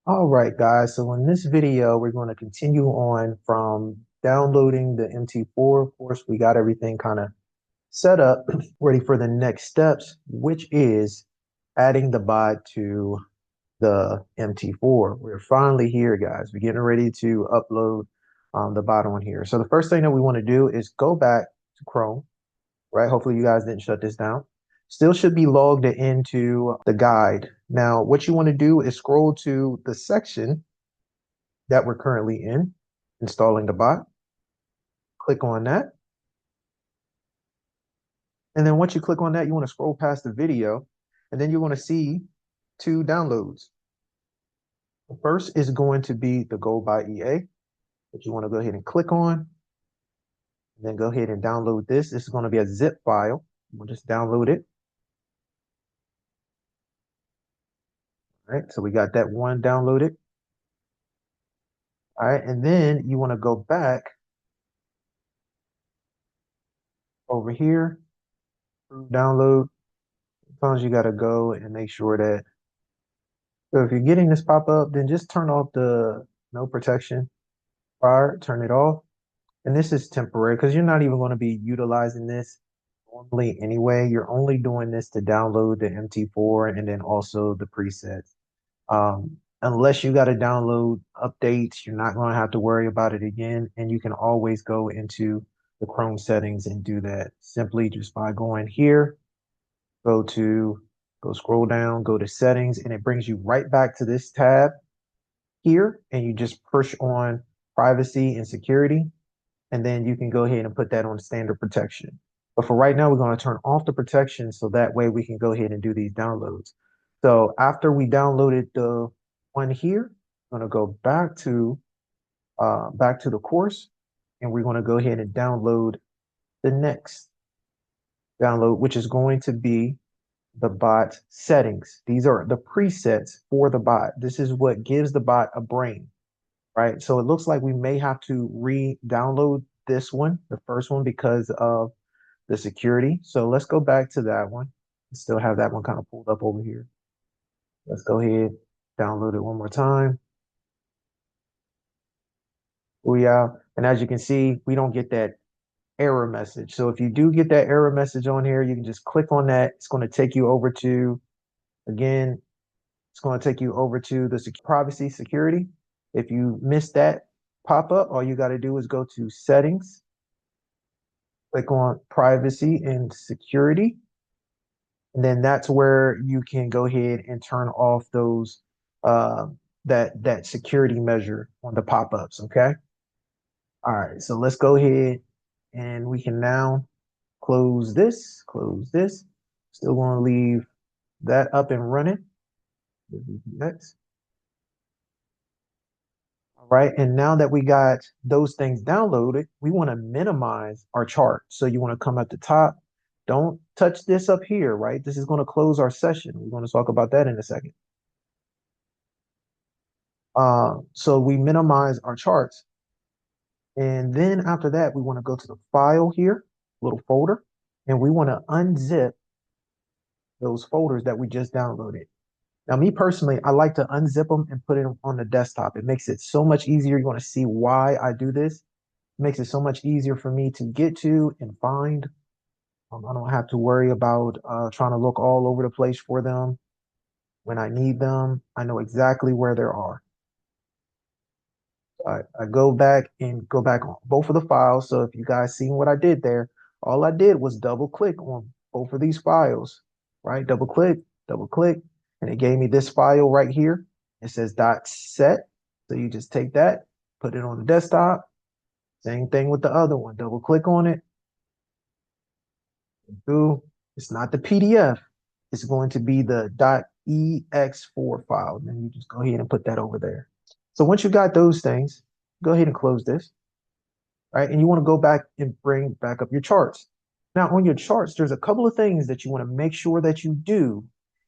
All right, guys. So in this video, we're going to continue on from downloading the MT4. Of course, we got everything kind of set up, ready for the next steps, which is adding the bot to the MT4. We're finally here, guys. We're getting ready to upload the bot on here. So the first thing that we want to do is go back to Chrome, right? Hopefully you guys didn't shut this down. Still should be logged into the guide. Now, what you want to do is scroll to the section that we're currently in, installing the bot. Click on that. And then once you click on that, you want to scroll past the video, and then you want to see two downloads. The first is going to be the Go by EA that you want to go ahead and click on, and then go ahead and download this. This is going to be a zip file. We'll just download it. All right, so we got that one downloaded. All right, and then you want to go back over here, download. Sometimes you got to go and make sure that. So if you're getting this pop up, then just turn off the no protection prior, turn it off. And this is temporary because you're not even going to be utilizing this normally anyway. You're only doing this to download the MT4 and then also the presets. Unless you got to download updates, you're not going to have to worry about it again. And you can always go into the Chrome settings and do that simply just by going here, go to, go scroll down, go to settings, and it brings you right back to this tab here. And you just push on privacy and security. And then you can go ahead and put that on standard protection. But for right now, we're going to turn off the protection so that way we can go ahead and do these downloads. So after we downloaded the one here, I'm going to go back to the course, and we're going to go ahead and download the next download, which is going to be the bot settings. These are the presets for the bot. This is what gives the bot a brain, right? So it looks like we may have to re-download this one, the first one, because of the security. So let's go back to that one. Still have that one kind of pulled up over here. Let's go ahead, download it one more time. Booyah. And as you can see, we don't get that error message. So if you do get that error message on here, you can just click on that. It's going to take you over to, again, it's going to take you over to the privacy security. If you miss that pop up, all you got to do is go to settings, click on privacy and security. And then that's where you can go ahead and turn off those that security measure on the pop-ups. Okay. All right. So let's go ahead and we can now close this, close this. Still going to leave that up and running. Next. All right. And now that we got those things downloaded, we want to minimize our chart. So you want to come at the top. Don't touch this up here, right? This is going to close our session. We're going to talk about that in a second. So we minimize our charts. And then after that, we want to go to the file here, little folder, and we want to unzip those folders that we just downloaded. Now, me personally, I like to unzip them and put it on the desktop. It makes it so much easier. You want to see why I do this. It makes it so much easier for me to get to and find. I don't have to worry about trying to look all over the place for them. When I need them, I know exactly where they are. I go back and go back on both of the files. So if you guys seen what I did there, all I did was double click on both of these files, right? Double click, and it gave me this file right here. It says .set. So you just take that, put it on the desktop. Same thing with the other one. Double click on it. It's not the PDF. It's going to be the .ex4 file. Then you just go ahead and put that over there. So once you got those things, go ahead and close this, right? And you want to go back and bring back up your charts. Now on your charts, there's a couple of things that you want to make sure that you do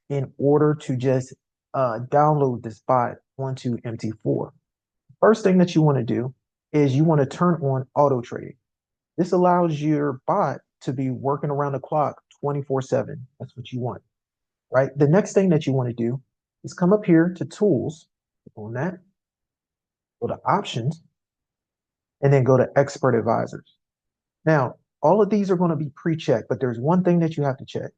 in order to just download this bot onto MT4. First thing that you want to do is you want to turn on auto trading. This allows your bot to be working around the clock 24/7. That's what you want, right? The next thing that you want to do is come up here to tools, On that, go to options, and then go to expert advisors. Now, all of these are going to be pre-checked, but there's one thing that you have to check.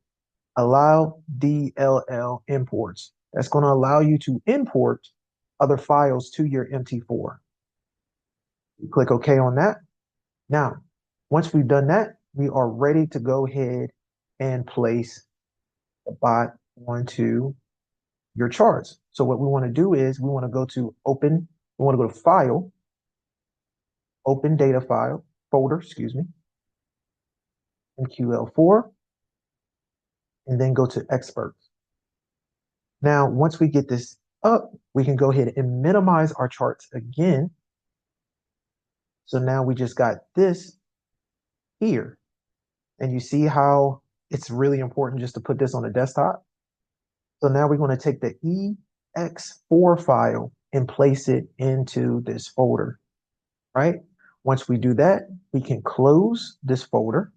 Allow DLL imports. That's going to allow you to import other files to your MT4. You click OK on that. Now, once we've done that, we are ready to go ahead and place the bot onto your charts. So what we want to do is we want to go to open, we want to go to file, open data file, folder, excuse me, MQL4, and then go to experts. Now, once we get this up, we can go ahead and minimize our charts again. So now we just got this here. And you see how it's really important just to put this on the desktop. So now we're going to take the EX4 file and place it into this folder, right? Once we do that, we can close this folder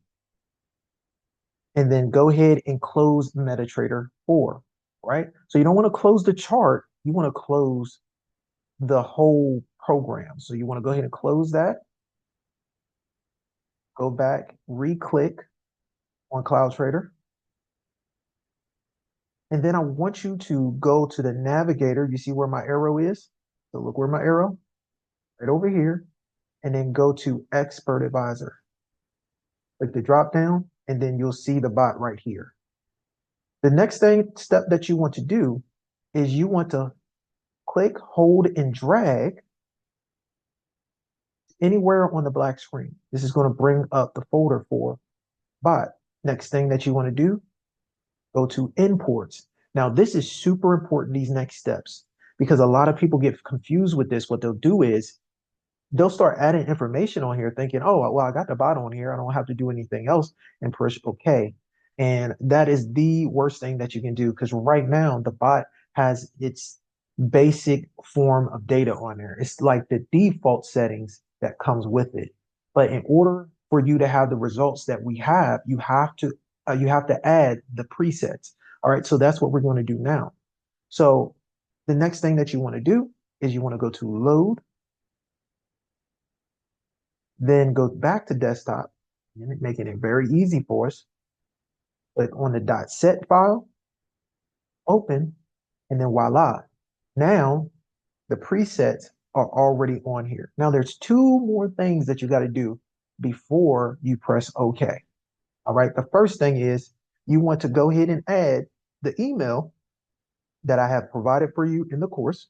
and then go ahead and close MetaTrader 4, right? So you don't want to close the chart. You want to close the whole program. So you want to go ahead and close that. Go back, re-click on CloudTrader. And then I want you to go to the navigator. You see where my arrow is? So look where my arrow, right over here, and then go to Expert Advisor. Click the drop down, and then you'll see the bot right here. The next step that you want to do is you want to click, hold, and drag anywhere on the black screen. This is going to bring up the folder for bot. Next thing that you want to do, go to imports. Now, this is super important, these next steps, because a lot of people get confused with this. What they'll do is they'll start adding information on here thinking, oh, well, I got the bot on here. I don't have to do anything else and push OK. And that is the worst thing that you can do because right now the bot has its basic form of data on there. It's like the default settings that comes with it. But in order for you to have the results that we have, you have to add the presets. All right, so that's what we're going to do now. So the next thing that you want to do is you want to go to load, then go back to desktop, making it very easy for us. Click on the .set file, open, and then voila. Now the presets are already on here. Now there's two more things that you got to do before you press OK. All right, the first thing is you want to go ahead and add the email that I have provided for you in the course.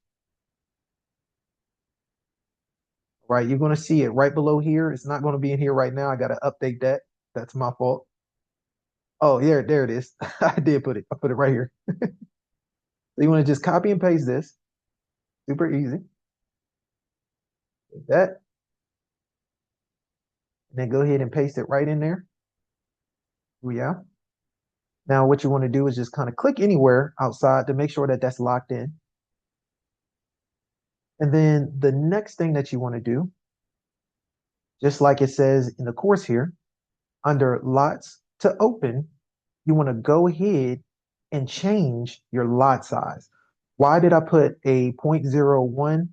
Right, you're going to see it right below here. It's not going to be in here right now. I got to update that. That's my fault. Oh, yeah, there it is. I did put it. I put it right here. So you want to just copy and paste this. Super easy. Like that. And then go ahead and paste it right in there. Yeah. Now what you want to do is just kind of click anywhere outside to make sure that that's locked in. And then the next thing that you want to do, just like it says in the course here, under lots to open, you want to go ahead and change your lot size. Why did I put a 0.01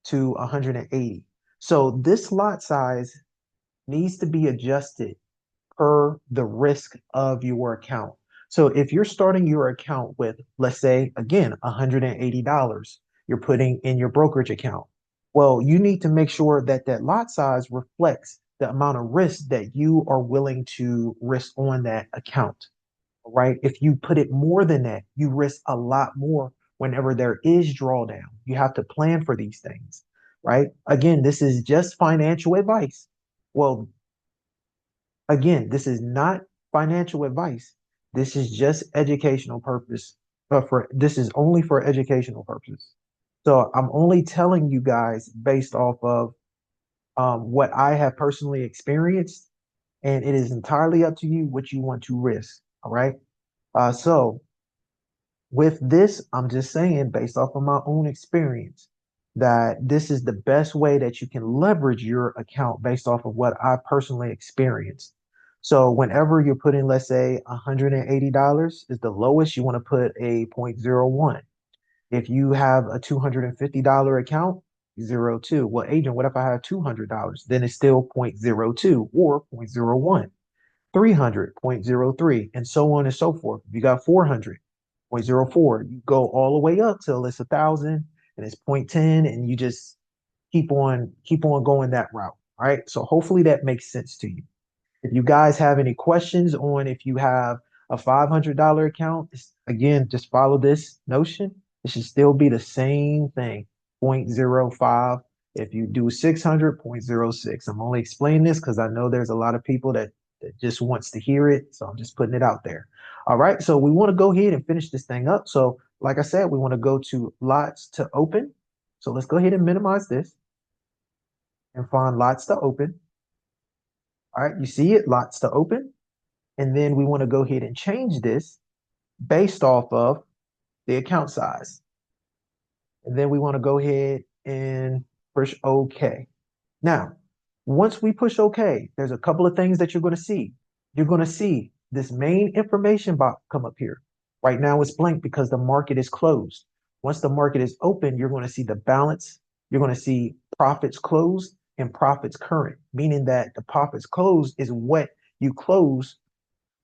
to 180? So this lot size needs to be adjusted per the risk of your account. So if you're starting your account with, let's say, again, $180, you're putting in your brokerage account. Well, you need to make sure that that lot size reflects the amount of risk that you are willing to risk on that account, right? If you put it more than that, you risk a lot more whenever there is drawdown. You have to plan for these things, right? Again, this is just financial advice. Well, again, this is not financial advice. This is just educational purpose. This is only for educational purposes. So I'm only telling you guys based off of what I have personally experienced, and it is entirely up to you what you want to risk. All right. So with this, I'm just saying, based off of my own experience, that this is the best way that you can leverage your account based off of what I personally experienced. So whenever you're putting, let's say $180 is the lowest, you want to put a 0.01. If you have a $250 account, 0.02. Well, agent, what if I have $200? Then it's still 0.02 or zero point zero 0.01. 300, 0.03, and so on and so forth. If you got 400, 0.04, you go all the way up till it's 1,000 and it's 0.10, and you just keep on going that route. All right. So hopefully that makes sense to you. If you guys have any questions on if you have a $500 account, again, just follow this notion. It should still be the same thing, zero point zero 0.05. If you do 600, 0.06. I'm only explaining this because I know there's a lot of people that just wants to hear it. So I'm just putting it out there. All right. So we want to go ahead and finish this thing up. So like I said, we want to go to lots to open. So let's go ahead and minimize this and find lots to open. All right, you see it, lots to open. And then we want to go ahead and change this based off of the account size. And then we want to go ahead and push OK. Now, once we push OK, there's a couple of things that you're going to see. You're going to see this main information box come up here. Right now it's blank because the market is closed. Once the market is open, you're going to see the balance. You're going to see profits closed and profits current, meaning that the profits closed is what you close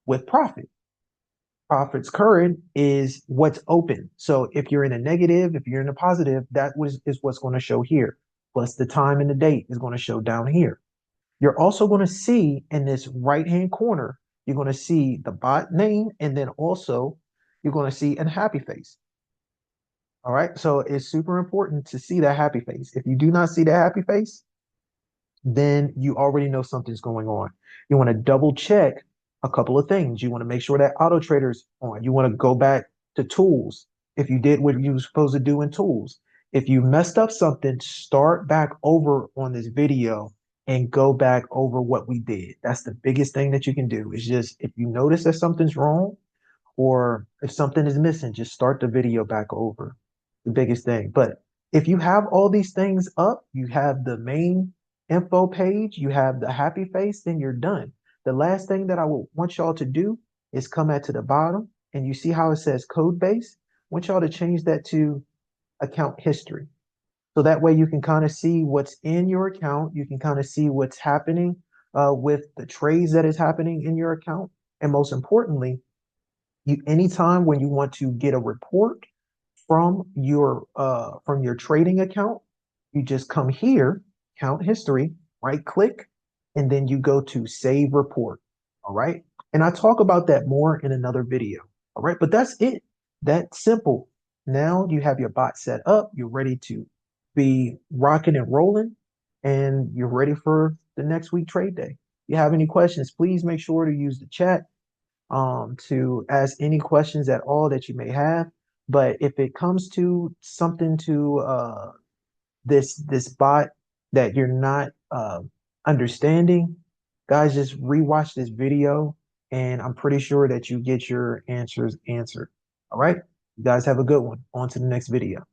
with profit. Profits current is what's open. So if you're in a negative, if you're in a positive, is what's going to show here. Plus the time and the date is going to show down here. You're also going to see in this right-hand corner, you're going to see the bot name, and then also you're going to see a happy face. All right. So it's super important to see that happy face. If you do not see that happy face, then you already know something's going on. You want to double check a couple of things. You want to make sure that auto trader's on. You want to go back to tools. If you did what you were supposed to do in tools, if you messed up something, start back over on this video and go back over what we did. That's the biggest thing that you can do. Is just if you notice that something's wrong, or if something is missing, just start the video back over. The biggest thing. But if you have all these things up, you have the main info page, you have the happy face, then you're done. The last thing that I will want y'all to do is come at to the bottom and you see how it says code base. I want y'all to change that to account history. So that way you can kind of see what's in your account. You can kind of see what's happening with the trades that is happening in your account. And most importantly, anytime when you want to get a report from your trading account, you just come here, count history, right click, and then you go to save report. All right. And I talk about that more in another video. All right. But that's it. That simple. Now you have your bot set up. You're ready to be rocking and rolling, and you're ready for the next week trade day. If you have any questions, please make sure to use the chat to ask any questions at all that you may have. But if it comes to something to this bot that you're not understanding, guys, just rewatch this video, and I'm pretty sure that you get your answers answered. All right, you guys have a good one. On to the next video.